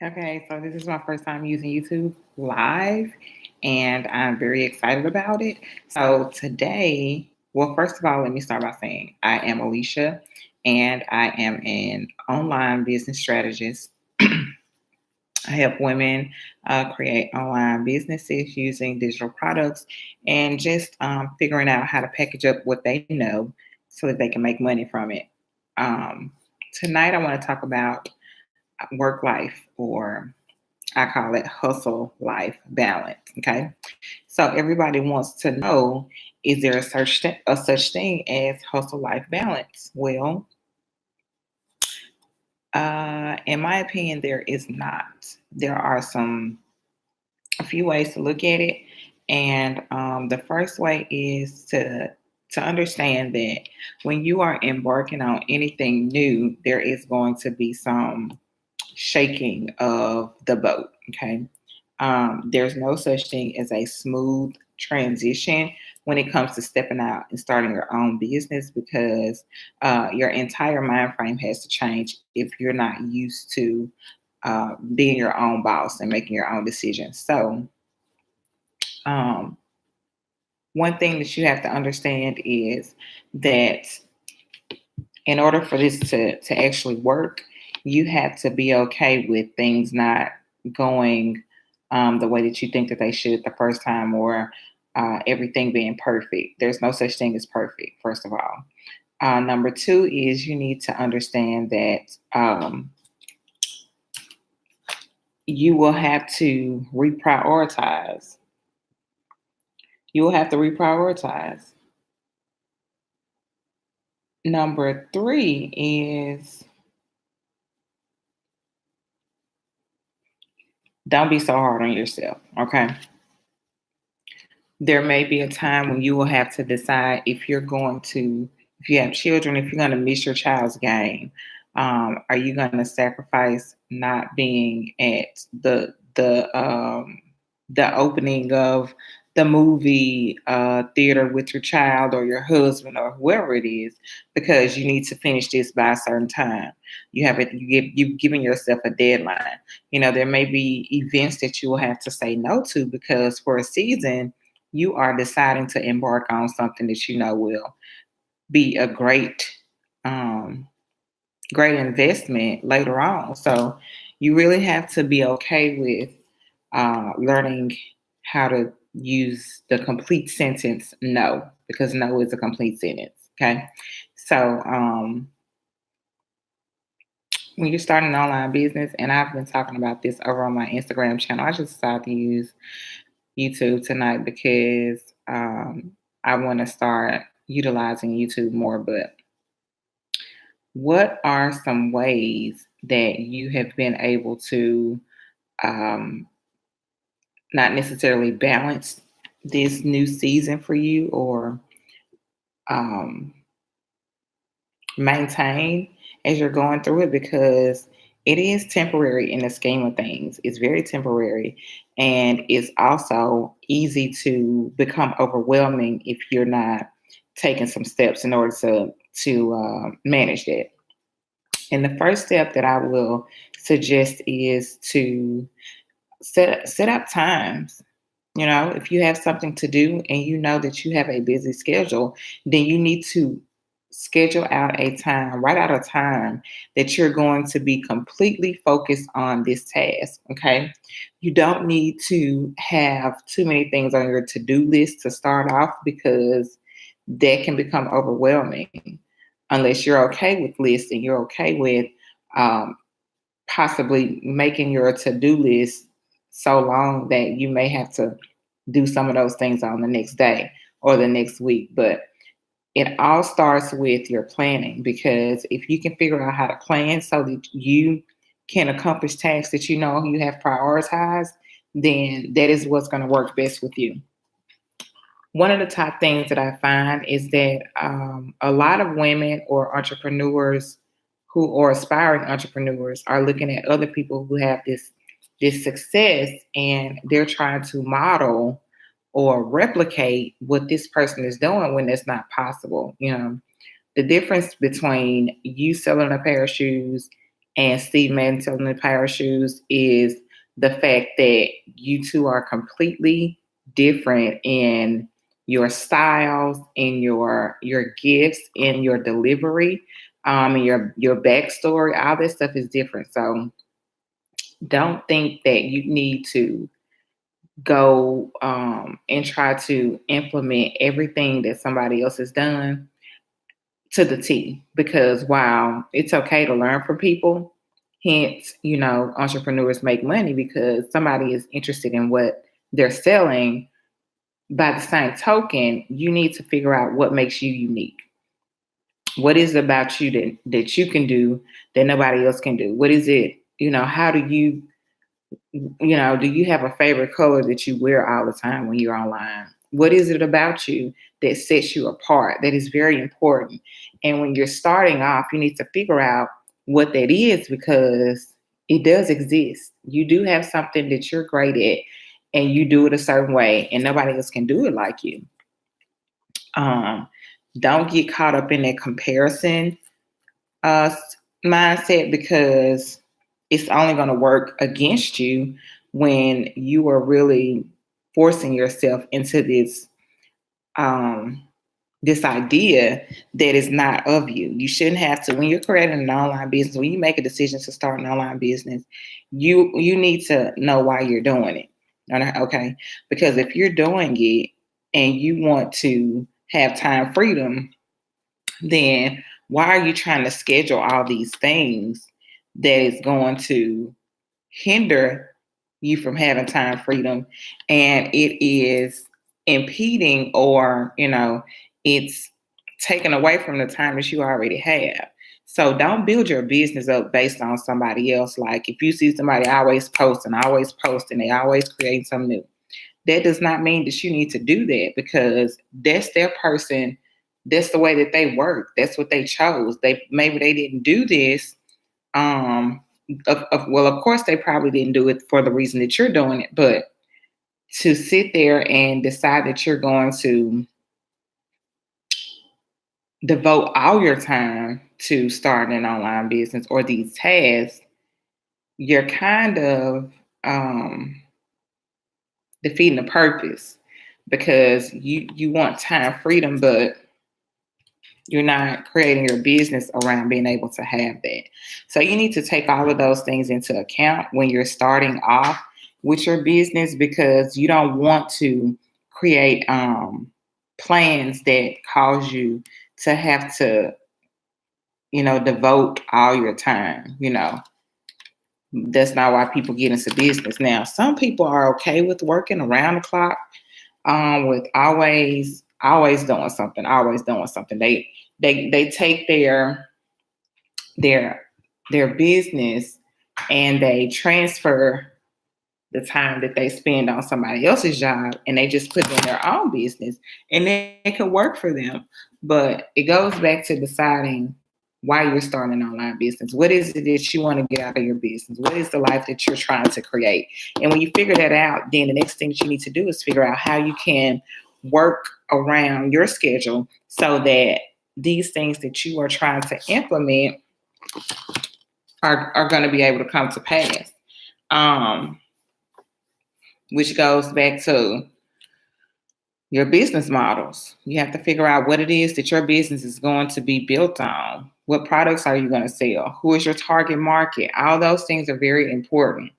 Okay, so this is my first time using YouTube Live, and I'm very excited about it. So today, well, first of all, let me start by saying I am Alicia, and I am an online business strategist. I help women create online businesses using digital products and just figuring out how to package up what they know so that they can make money from it. Um, Tonight, I want to talk about work life, or I call it hustle life balance. Okay. So everybody wants to know, is there a such thing as hustle life balance? Well, in my opinion, there is not. There are a few ways to look at it. And the first way is to understand that when you are embarking on anything new, there is going to be some shaking of the boat. Okay. There's no such thing as a smooth transition when it comes to stepping out and starting your own business, because your entire mind frame has to change if you're not used to being your own boss and making your own decisions. So, um, one thing that you have to understand is that in order for this to actually work, you have to be okay with things not going the way that you think that they should the first time, or everything being perfect. There's no such thing as perfect, first of all. Number two is you need to understand that you will have to reprioritize. You will have to reprioritize. Number three is don't be so hard on yourself, okay? There may be a time when you will have to decide if you have children, if you're going to miss your child's game. Are you going to sacrifice not being at the opening of the movie theater with your child or your husband or whoever it is, because you need to finish this by a certain time? You've given yourself a deadline. There may be events that you will have to say no to, because for a season you are deciding to embark on something that you know will be a um, great investment later on. So you really have to be okay with learning how to use the complete sentence no, because no is a complete sentence. Okay. So when you're starting an online business, and I've been talking about this over on my Instagram channel, I just decided to use YouTube tonight because I want to start utilizing YouTube more. But what are some ways that you have been able to um, not necessarily balance this new season for you, or um, maintain as you're going through it? Because it is temporary in the scheme of things. It's very temporary, and it's also easy to become overwhelming if you're not taking some steps in order to manage that. And the first step that I will suggest is to set up times. If you have something to do and you know that you have a busy schedule, then you need to write out a time that you're going to be completely focused on this task. Okay. You don't need to have too many things on your to do list to start off, because that can become overwhelming unless you're okay with lists and you're okay with um, possibly making your to-do list so long that you may have to do some of those things on the next day or the next week. But it all starts with your planning, because if you can figure out how to plan so that you can accomplish tasks that you know you have prioritized, then that is what's going to work best with you. One of the top things that I find is that a lot of women or entrepreneurs who or aspiring entrepreneurs are looking at other people who have this success, and they're trying to model or replicate what this person is doing when it's not possible. The difference between you selling a pair of shoes and Steve Madden telling the Power Shoes is the fact that you two are completely different in your styles, in your gifts, in your delivery, and your backstory. All this stuff is different. So don't think that you need to go and try to implement everything that somebody else has done to the T, because while it's okay to learn from people, hence, entrepreneurs make money because somebody is interested in what they're selling. By the same token, you need to figure out what makes you unique. What is it about you that you can do that nobody else can do? What is it? How do you, do you have a favorite color that you wear all the time when you're online? What is it about you that sets you apart? That is very important. And when you're starting off, you need to figure out what that is, because it does exist. You do have something that you're great at, and you do it a certain way, and nobody else can do it like you. Don't get caught up in that comparison uh, mindset, because it's only going to work against you when you are really forcing yourself into this idea that is not of you. You shouldn't have to. When you're creating an online business, when you make a decision to start an online business, you need to know why you're doing it. Okay? Because if you're doing it and you want to have time freedom, then why are you trying to schedule all these things that is going to hinder you from having time freedom, and it is impeding, or it's taken away from the time that you already have? So don't build your business up based on somebody else. Like, if you see somebody always posting, they always create something new, that does not mean that you need to do that, because that's their person. That's the way that they work. That's what they chose. Maybe they didn't do this. Of course, they probably didn't do it for the reason that you're doing it. But to sit there and decide that you're going to devote all your time to starting an online business or these tasks, you're kind of defeating the purpose, because you want time freedom, but you're not creating your business around being able to have that. So you need to take all of those things into account when you're starting off with your business, because you don't want to create plans that cause you to have to, devote all your time. That's not why people get into business. Now, some people are okay with working around the clock, with always doing something. They take their business and they transfer the time that they spend on somebody else's job, and they just put it in their own business, and it can work for them. But it goes back to deciding why you're starting an online business. What is it that you want to get out of your business? What is the life that you're trying to create? And when you figure that out, then the next thing that you need to do is figure out how you can work around your schedule so that these things that you are trying to implement are going to be able to come to pass. Which goes back to your business models. You have to figure out what it is that your business is going to be built on. What products are you going to sell? Who is your target market? All those things are very important.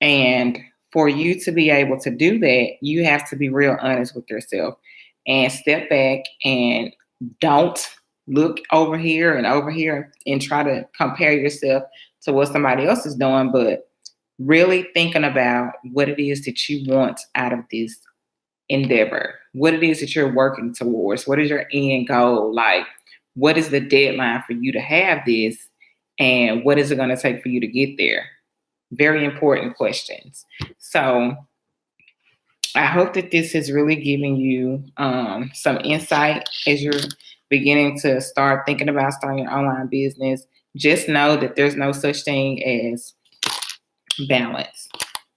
And for you to be able to do that, you have to be real honest with yourself and step back and don't look over here and try to compare yourself to what somebody else is doing, but really thinking about what it is that you want out of this endeavor, what it is that you're working towards, what is your end goal, like what is the deadline for you to have this, and what is it going to take for you to get there? Very important questions. So I hope that this has really given you some insight as you're beginning to start thinking about starting your online business. Just know that there's no such thing as balance.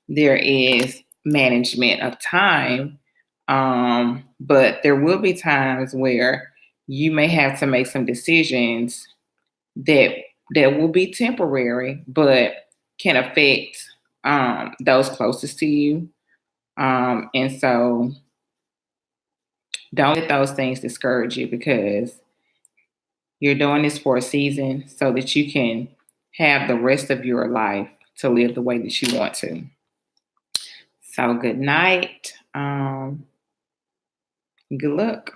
There is management of time, but there will be times where you may have to make some decisions that that will be temporary, but can affect those closest to you. And so don't let those things discourage you, because you're doing this for a season so that you can have the rest of your life to live the way that you want to. So good night. Good luck.